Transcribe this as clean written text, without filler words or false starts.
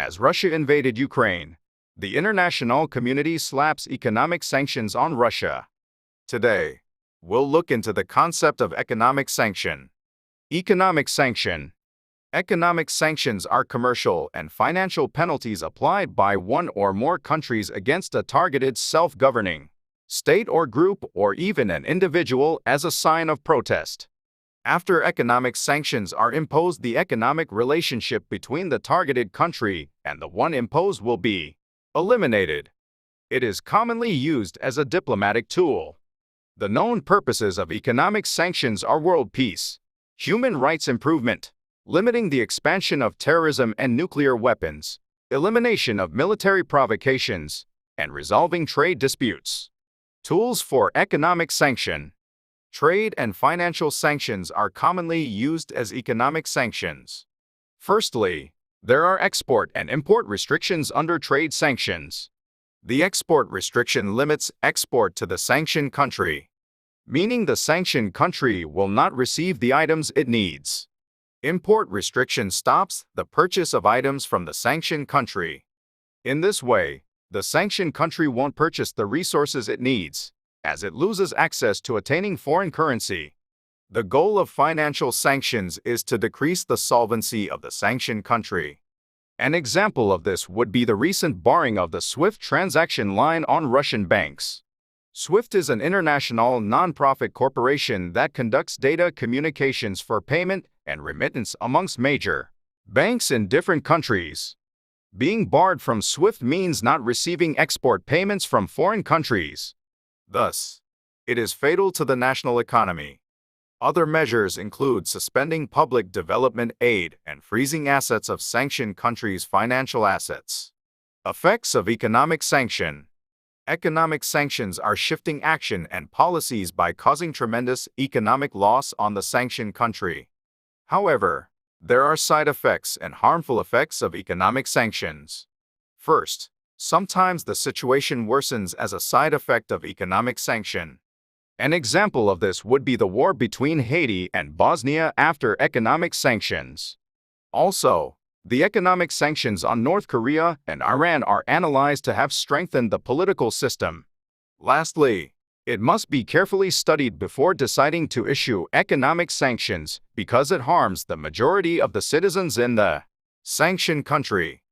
As Russia invaded Ukraine, the international community slaps economic sanctions on Russia. Today, we'll look into the concept of economic sanction. Economic sanction. Economic sanctions are commercial and financial penalties applied by one or more countries against a targeted self-governing state or group or even an individual as a sign of protest. After economic sanctions are imposed, the economic relationship between the targeted country and the one imposed will be eliminated. It is commonly used as a diplomatic tool. The known purposes of economic sanctions are world peace, human rights improvement, limiting the expansion of terrorism and nuclear weapons, elimination of military provocations, and resolving trade disputes. Tools for economic sanction. Trade and financial sanctions are commonly used as economic sanctions. Firstly, there are export and import restrictions under trade sanctions. The export restriction limits export to the sanctioned country, meaning the sanctioned country will not receive the items it needs. Import restriction stops the purchase of items from the sanctioned country. In this way, the sanctioned country won't purchase the resources it needs, as it loses access to attaining foreign currency. The goal of financial sanctions is to decrease the solvency of the sanctioned country. An example of this would be the recent barring of the SWIFT transaction line on Russian banks. SWIFT is an international non-profit corporation that conducts data communications for payment and remittance amongst major banks in different countries. Being barred from SWIFT means not receiving export payments from foreign countries. Thus, it is fatal to the national economy. Other measures include suspending public development aid and freezing assets of sanctioned countries' financial assets. Effects of economic sanction. Economic sanctions are shifting action and policies by causing tremendous economic loss on the sanctioned country. However, there are side effects and harmful effects of economic sanctions. First, sometimes the situation worsens as a side effect of economic sanction. An example of this would be the war between Haiti and Bosnia after economic sanctions. Also, the economic sanctions on North Korea and Iran are analyzed to have strengthened the political system. Lastly, it must be carefully studied before deciding to issue economic sanctions because it harms the majority of the citizens in the sanctioned country.